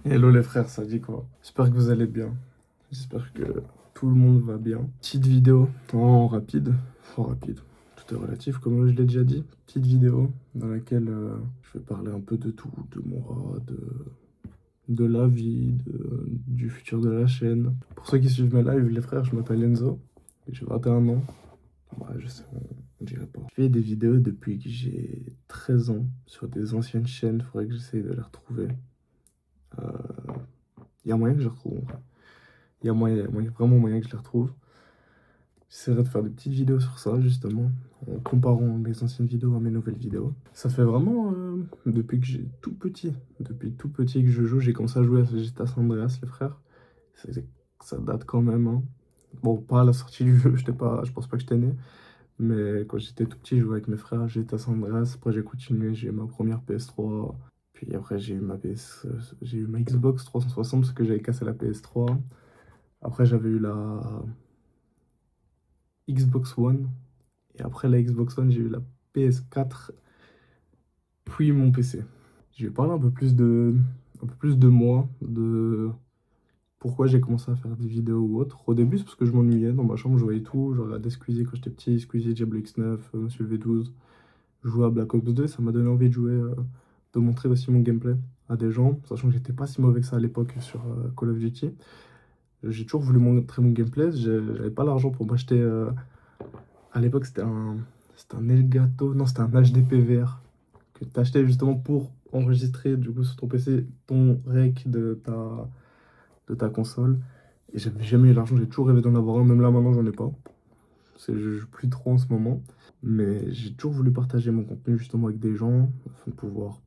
Hello les frères, ça dit quoi? J'espère que vous allez bien. J'espère que tout le monde va bien. Petite vidéo en rapide, enfin rapide, tout est relatif comme je l'ai déjà dit. Petite vidéo dans laquelle je vais parler un peu de tout, de moi, de la vie, du futur de la chaîne. Pour ceux qui suivent mes lives, les frères, je m'appelle Enzo, j'ai 21 ans. Ouais, je sais, on dirait pas. Je fais des vidéos depuis que j'ai 13 ans sur des anciennes chaînes, faudrait que j'essaye de les retrouver. Il y a moyen que je les retrouve. En vrai. Vraiment moyen que je les retrouve. J'essaierai de faire des petites vidéos sur ça, justement, en comparant mes anciennes vidéos à mes nouvelles vidéos. Ça fait vraiment depuis que j'ai tout petit, depuis tout petit que je joue, j'ai commencé à jouer à GTA San Andreas, les frères. C'est- Ça date quand même, hein. Bon, pas à la sortie du jeu, je pense pas que j'étais né, mais quand j'étais tout petit, je jouais avec mes frères à GTA San Andreas. Après, j'ai continué, j'ai eu ma première PS3, puis après, j'ai eu ma Xbox 360 parce que j'avais cassé la PS3. Après, j'avais eu la Xbox One. Et après la Xbox One, j'ai eu la PS4, puis mon PC. Je vais parler un peu plus de moi, de pourquoi j'ai commencé à faire des vidéos ou autres. Au début, c'est parce que je m'ennuyais dans ma chambre, je voyais tout. Je regardais Squeezie quand j'étais petit, Squeezie, Diablo X9, Monsieur le V12. Je jouais à Black Ops 2, ça m'a donné envie de jouer, de montrer aussi mon gameplay à des gens, sachant que j'étais pas si mauvais que ça à l'époque sur Call of Duty. J'ai toujours voulu montrer mon gameplay, j'avais pas l'argent pour m'acheter. À l'époque, c'était un Elgato, non, c'était un HDP VR que tu achetais justement pour enregistrer du coup sur ton PC ton rec de ta console. Et j'avais jamais eu l'argent, j'ai toujours rêvé d'en avoir un, même là maintenant j'en ai pas. Je joue plus trop en ce moment. Mais j'ai toujours voulu partager mon contenu justement avec des gens, afin de pouvoir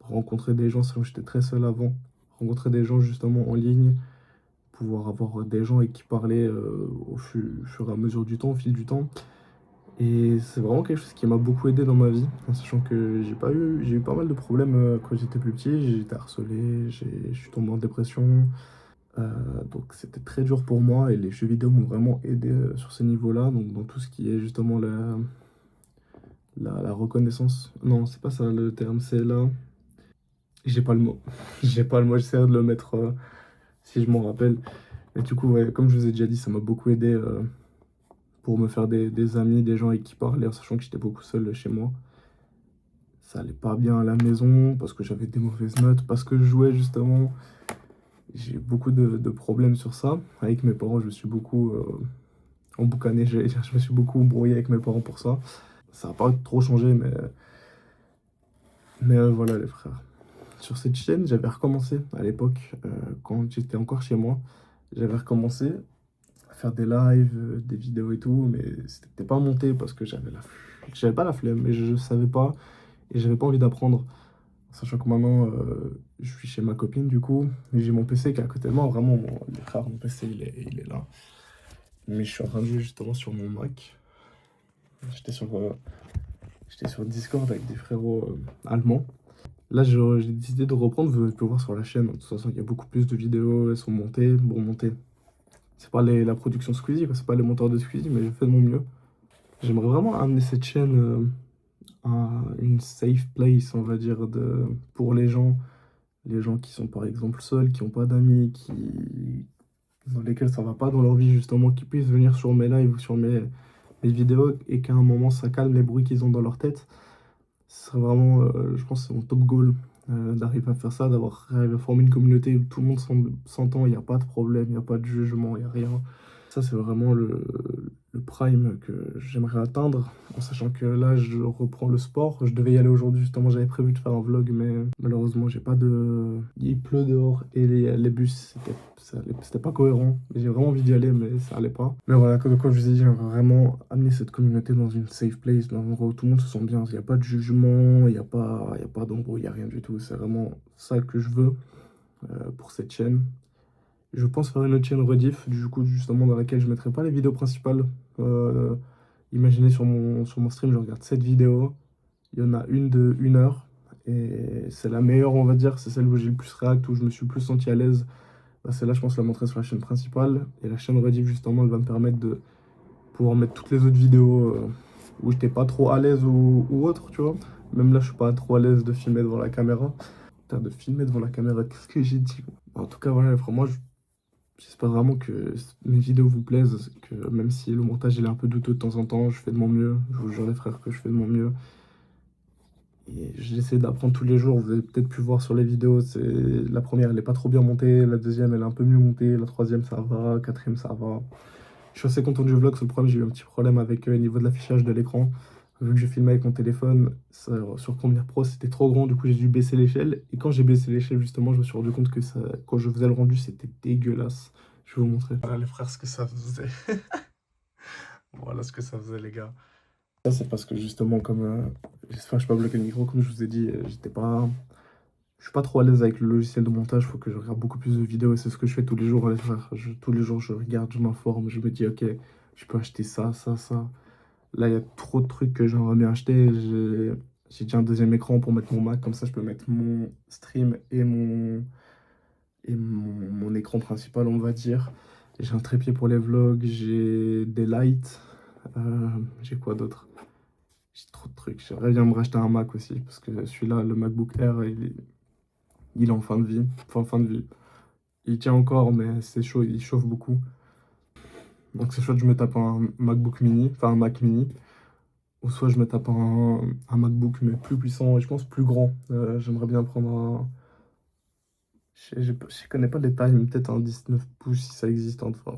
rencontrer des gens, sachant que j'étais très seul avant. Rencontrer des gens justement en ligne, pouvoir avoir des gens avec qui parler fur et à mesure du temps, au fil du temps. Et c'est vraiment quelque chose qui m'a beaucoup aidé dans ma vie, en sachant que j'ai eu pas mal de problèmes quand j'étais plus petit. J'ai été harcelé, je suis tombé en dépression. Donc c'était très dur pour moi et les jeux vidéo m'ont vraiment aidé sur ce niveau-là. Donc dans tout ce qui est justement la reconnaissance. Non, c'est pas ça le terme, c'est là. J'ai pas le mot. J'ai pas le mot, j'essaierai de le mettre si je m'en rappelle. Et du coup, ouais, comme je vous ai déjà dit, ça m'a beaucoup aidé pour me faire des amis, des gens avec qui parler, en sachant que j'étais beaucoup seul chez moi. Ça allait pas bien à la maison parce que j'avais des mauvaises notes, parce que je jouais justement. J'ai eu beaucoup de problèmes sur ça. Avec mes parents, je me suis beaucoup emboucané, j'allais dire, je me suis beaucoup embrouillé avec mes parents pour ça. Ça n'a pas trop changé, mais voilà les frères. Sur cette chaîne, j'avais recommencé à l'époque, quand j'étais encore chez moi. J'avais recommencé à faire des lives, des vidéos et tout, mais c'était pas monté parce que j'avais pas la flemme, mais je savais pas et j'avais pas envie d'apprendre. Sachant que maintenant, je suis chez ma copine, du coup, et j'ai mon PC qui est à côté de moi. Vraiment, les frères, mon PC, il est là. Mais je suis en train de jouer justement sur mon Mac. J'étais sur, euh, J'étais sur Discord avec des frérots allemands. Là, j'ai décidé de reprendre. Vous pouvez voir sur la chaîne. De toute façon, il y a beaucoup plus de vidéos. Elles sont montées. Bon, montées. C'est pas la production Squeezie, quoi. C'est pas les monteurs de Squeezie, mais je fais de mon mieux. J'aimerais vraiment amener cette chaîne à une safe place, on va dire, pour les gens. Les gens qui sont par exemple seuls, qui n'ont pas d'amis, dans lesquels ça va pas dans leur vie justement, qui puissent venir sur mes lives ou sur mes vidéos et qu'à un moment ça calme les bruits qu'ils ont dans leur tête. Ce serait vraiment, je pense, que c'est mon top goal d'arriver à faire ça, d'arriver à former une communauté où tout le monde s'entend, il n'y a pas de problème, il n'y a pas de jugement, il n'y a rien. Ça, c'est vraiment le prime que j'aimerais atteindre, en sachant que là, je reprends le sport. Je devais y aller aujourd'hui, justement, j'avais prévu de faire un vlog, mais malheureusement, j'ai pas de... Il pleut dehors et les bus, c'était pas cohérent. J'ai vraiment envie d'y aller, mais ça allait pas. Mais voilà, comme je vous ai dit, j'aimerais vraiment amener cette communauté dans une safe place, dans un endroit où tout le monde se sent bien. Il n'y a pas de jugement, il y a pas d'embrouille, il n'y a rien du tout. C'est vraiment ça que je veux pour cette chaîne. Je pense faire une autre chaîne rediff, du coup, justement, dans laquelle je mettrai pas les vidéos principales. Euh, Imaginez sur mon stream, je regarde 7 vidéos. Il y en a une de 1 heure. Et c'est la meilleure, on va dire. C'est celle où j'ai le plus react, où je me suis le plus senti à l'aise. Bah, celle-là, je pense la montrer sur la chaîne principale. Et la chaîne rediff, justement, elle va me permettre de pouvoir mettre toutes les autres vidéos où j'étais pas trop à l'aise ou autre, tu vois. Même là, je suis pas trop à l'aise de filmer devant la caméra. Putain, de filmer devant la caméra, qu'est-ce que j'ai dit? En tout cas, voilà, les frères, moi, j'espère vraiment que mes vidéos vous plaisent, que même si le montage il est un peu douteux de temps en temps, je fais de mon mieux. Je vous jure, les frères, que je fais de mon mieux. Et j'essaie d'apprendre tous les jours. Vous avez peut-être pu voir sur les vidéos, la première, elle est pas trop bien montée. La deuxième, elle est un peu mieux montée. La troisième, ça va. Quatrième, ça va. Je suis assez content du vlog. Sur le problème, j'ai eu un petit problème avec le niveau de l'affichage de l'écran. Vu que je filmais avec mon téléphone, sur Premiere Pro, c'était trop grand. Du coup, j'ai dû baisser l'échelle. Et quand j'ai baissé l'échelle, justement, je me suis rendu compte que quand je faisais le rendu, c'était dégueulasse. Je vais vous montrer. Voilà, les frères, ce que ça faisait. Voilà ce que ça faisait, les gars. Ça, c'est parce que justement, comme j'espère que je pas bloqué le micro, comme je vous ai dit, je suis pas trop à l'aise avec le logiciel de montage. Il faut que je regarde beaucoup plus de vidéos et c'est ce que je fais tous les jours, les frères. Tous les jours, je regarde, je m'informe, je me dis, ok, je peux acheter ça, ça, ça. Là, il y a trop de trucs que j'aimerais bien acheter. J'ai déjà un deuxième écran pour mettre mon Mac, comme ça, je peux mettre mon stream et mon écran principal, on va dire. J'ai un trépied pour les vlogs, j'ai des lights. J'ai quoi d'autre? J'ai trop de trucs. J'aimerais bien me racheter un Mac aussi, parce que celui-là, le MacBook Air, il est en fin de vie. Enfin, en fin de vie. Il tient encore, mais c'est chaud, il chauffe beaucoup. Donc c'est soit je me tape un MacBook mini, enfin un Mac mini, ou soit je me tape un MacBook, mais plus puissant et je pense plus grand. J'aimerais bien prendre un... Je connais pas les tailles, mais peut-être un 19 pouces si ça existe, enfin,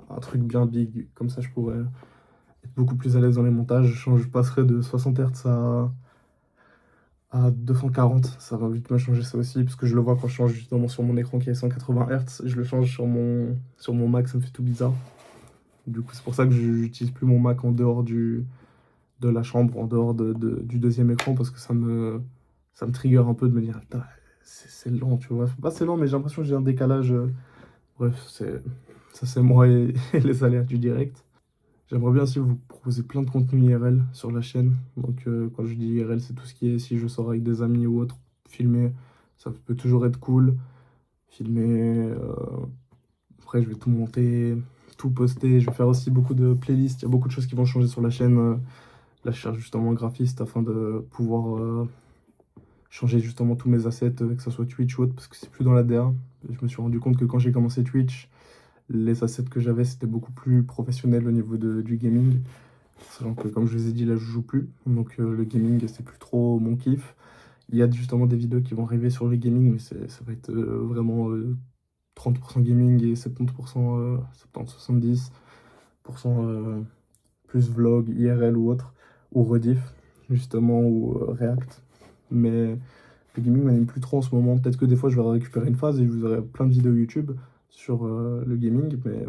un truc bien big. Comme ça, je pourrais être beaucoup plus à l'aise dans les montages. Je passerai de 60 Hz à 240. Ça va vite me changer ça aussi, parce que je le vois quand je change justement sur mon écran qui est 180 Hz. Je le change sur mon Mac, ça me fait tout bizarre. Du coup, c'est pour ça que je n'utilise plus mon Mac en dehors de la chambre, en dehors du deuxième écran, parce que ça me trigger un peu de me dire, putain, c'est lent, tu vois. C'est pas c'est lent, mais j'ai l'impression que j'ai un décalage. Bref, ça c'est moi et, et les aléas du direct. J'aimerais bien aussi vous proposer plein de contenus IRL sur la chaîne. Donc quand je dis IRL, c'est tout ce qui est si je sors avec des amis ou autre, filmer, ça peut toujours être cool. Filmer, après je vais tout monter, tout poster. Je vais faire aussi beaucoup de playlists. Il y a beaucoup de choses qui vont changer sur la chaîne. Là, je cherche justement un graphiste afin de pouvoir changer justement tous mes assets, que ce soit Twitch ou autre, parce que c'est plus dans la DA. Je me suis rendu compte que quand j'ai commencé Twitch, les assets que j'avais, c'était beaucoup plus professionnel au niveau du gaming. Sachant que, comme je vous ai dit, là, je joue plus. Donc, le gaming, c'est plus trop mon kiff. Il y a justement des vidéos qui vont arriver sur le gaming, mais ça va être vraiment 30% gaming et 70%, 70-70% plus vlog, IRL ou autre, ou rediff, justement, ou React. Mais le gaming m'anime plus trop en ce moment. Peut-être que des fois, je vais récupérer une phase et je vous aurai plein de vidéos YouTube sur le gaming, mais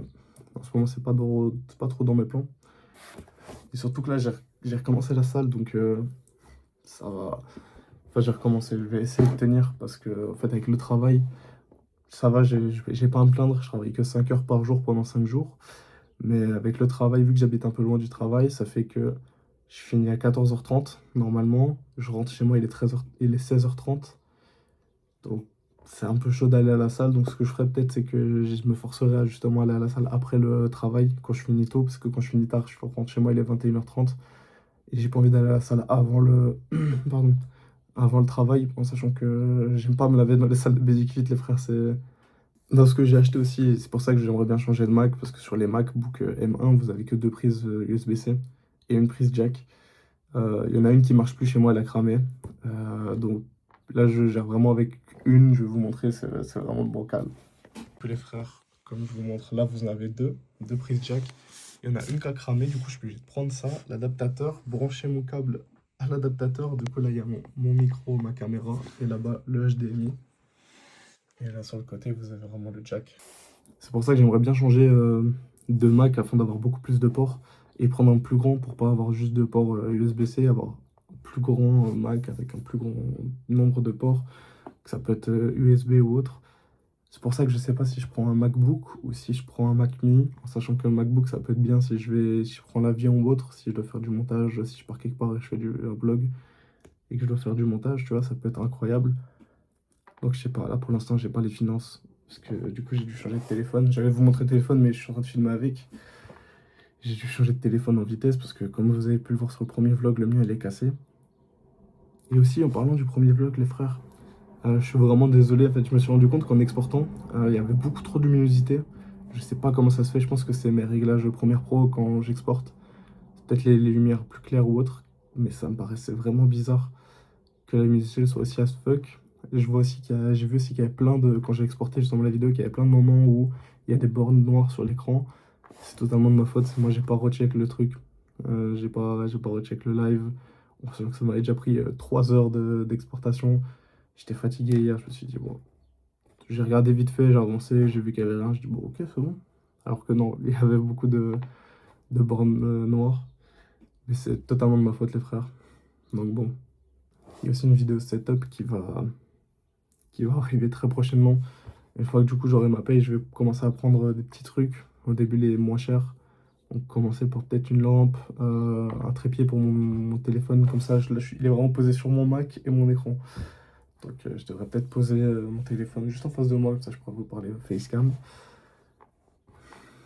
en ce moment, c'est pas trop dans mes plans. Et surtout que là, j'ai recommencé la salle, donc ça va. Enfin, j'ai recommencé, je vais essayer de tenir parce que, en fait, avec le travail, ça va, j'ai pas à me plaindre. Je travaille que 5 heures par jour pendant 5 jours. Mais avec le travail, vu que j'habite un peu loin du travail, ça fait que je finis à 14h30 normalement. Je rentre chez moi, il est 16h30. Donc c'est un peu chaud d'aller à la salle. Donc ce que je ferais peut-être, c'est que je me forcerai à justement aller à la salle après le travail, quand je finis tôt. Parce que quand je finis tard, je rentre chez moi, il est 21h30. Et j'ai pas envie d'aller à la salle avant pardon, avant le travail, en sachant que j'aime pas me laver dans les salles de Basic Fit, les frères. C'est dans ce que j'ai acheté aussi, et c'est pour ça que j'aimerais bien changer de Mac, parce que sur les MacBook M1, vous avez que deux prises USB-C et une prise jack. Il y en a une qui marche plus chez moi, elle a cramé. Donc là, je gère vraiment avec une, je vais vous montrer, c'est vraiment le bancal. Puis les frères, comme je vous montre, là, vous en avez deux prises jack. Il y en a une qui a cramé, du coup, je suis obligé de prendre ça, l'adaptateur, brancher mon câble à l'adaptateur. Du coup, là, il y a mon micro, ma caméra, et là-bas, le HDMI. Et là, sur le côté, vous avez vraiment le jack. C'est pour ça que j'aimerais bien changer de Mac afin d'avoir beaucoup plus de ports et prendre un plus grand pour pas avoir juste deux ports USB-C, avoir un plus grand Mac avec un plus grand nombre de ports, que ça peut être USB ou autre. C'est pour ça que je sais pas si je prends un MacBook ou si je prends un Mac mini, en sachant que le MacBook ça peut être bien si si je prends l'avion ou autre, si je dois faire du montage, si je pars quelque part et je fais un vlog et que je dois faire du montage, tu vois, ça peut être incroyable. Donc je sais pas, là pour l'instant j'ai pas les finances. Parce que du coup j'ai dû changer de téléphone. J'allais vous montrer le téléphone mais je suis en train de filmer avec. J'ai dû changer de téléphone en vitesse parce que comme vous avez pu le voir sur le premier vlog, le mien il est cassé. Et aussi en parlant du premier vlog les frères, Je suis vraiment désolé, en fait, je me suis rendu compte qu'en exportant, il y avait beaucoup trop de luminosité. Je sais pas comment ça se fait, je pense que c'est mes réglages Premiere Pro quand j'exporte. Peut-être les lumières plus claires ou autres, mais ça me paraissait vraiment bizarre que la luminosité soit aussi as fuck. Et je vois aussi j'ai vu aussi qu'il y avait plein de, quand j'ai exporté justement la vidéo, qu'il y avait plein de moments où il y a des bornes noires sur l'écran. C'est totalement de ma faute, moi j'ai pas recheck le truc. J'ai pas recheck le live. Bon, sachant que ça m'avait déjà pris 3 heures d'exportation. J'étais fatigué hier, je me suis dit, bon, j'ai regardé vite fait, j'ai avancé, j'ai vu qu'il y avait rien, je dis, bon, ok, c'est bon. Alors que non, il y avait beaucoup de bornes noires. Mais c'est totalement de ma faute, les frères. Donc bon, il y a aussi une vidéo setup qui va arriver très prochainement. Une fois que du coup j'aurai ma paye, je vais commencer à prendre des petits trucs. Au début, les moins chers. Donc commencer par peut-être une lampe, un trépied pour mon téléphone. Comme ça, il est vraiment posé sur mon Mac et mon écran. Donc je devrais peut-être poser mon téléphone juste en face de moi, comme ça je pourrais vous parler au facecam.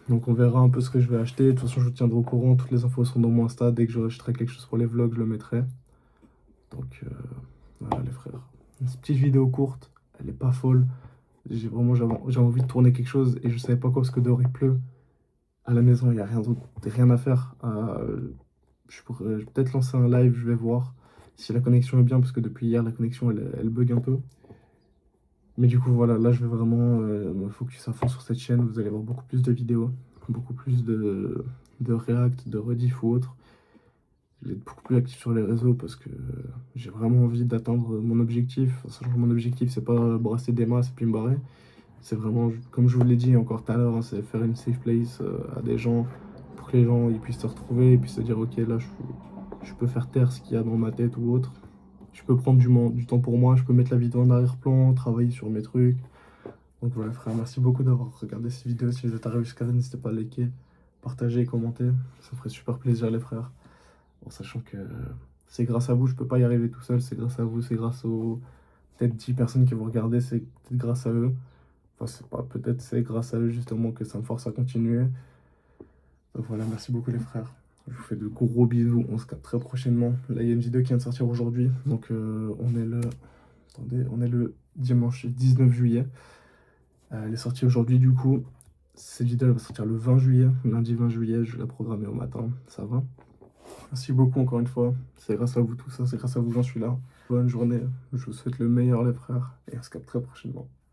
Donc on verra un peu ce que je vais acheter. De toute façon, je vous tiendrai au courant. Toutes les infos sont dans mon Insta. Dès que j'achèterai quelque chose pour les vlogs, je le mettrai. Donc voilà les frères. Une petite vidéo courte, elle est pas folle. J'avais envie de tourner quelque chose et je savais pas quoi parce que dehors il pleut. À la maison, il n'y a rien d'autre, rien à faire. Je pourrais peut-être lancer un live, je vais voir si la connexion est bien parce que depuis hier la connexion elle bug un peu. Mais du coup voilà, là je vais vraiment me focus à fond sur cette chaîne. Vous allez voir beaucoup plus de vidéos, beaucoup plus de react, de rediff ou autre. Je vais être beaucoup plus actif sur les réseaux parce que j'ai vraiment envie d'atteindre mon objectif. Enfin, sachant que mon objectif, c'est pas brasser des masses et puis me barrer. C'est vraiment, comme je vous l'ai dit encore tout à l'heure, hein, c'est faire une safe place à des gens pour que les gens ils puissent se retrouver et puis se dire ok, là je peux faire taire ce qu'il y a dans ma tête ou autre. Je peux prendre du temps pour moi, je peux mettre la vidéo en arrière-plan, travailler sur mes trucs. Donc voilà frère, merci beaucoup d'avoir regardé cette vidéo. Si vous êtes arrivé jusqu'à là, n'hésitez pas à liker, partager et commenter. Ça me ferait super plaisir les frères. En sachant que c'est grâce à vous, je peux pas y arriver tout seul, c'est grâce à vous, c'est grâce aux peut-être 10 personnes qui vont regarder, c'est peut-être grâce à eux. Enfin, c'est pas peut-être, c'est grâce à eux justement que ça me force à continuer. Donc voilà, merci beaucoup les frères. Je vous fais de gros bisous, on se capte très prochainement. Là, il y a une vidéo qui vient de sortir aujourd'hui, donc on est le... Attendez, on est le dimanche 19 juillet. Elle est sortie aujourd'hui du coup. Cette vidéo elle va sortir le 20 juillet, lundi 20 juillet, je vais la programmer au matin, ça va. Merci beaucoup encore une fois. C'est grâce à vous tout ça, c'est grâce à vous que j'en suis là. Bonne journée, je vous souhaite le meilleur les frères et on se capte très prochainement.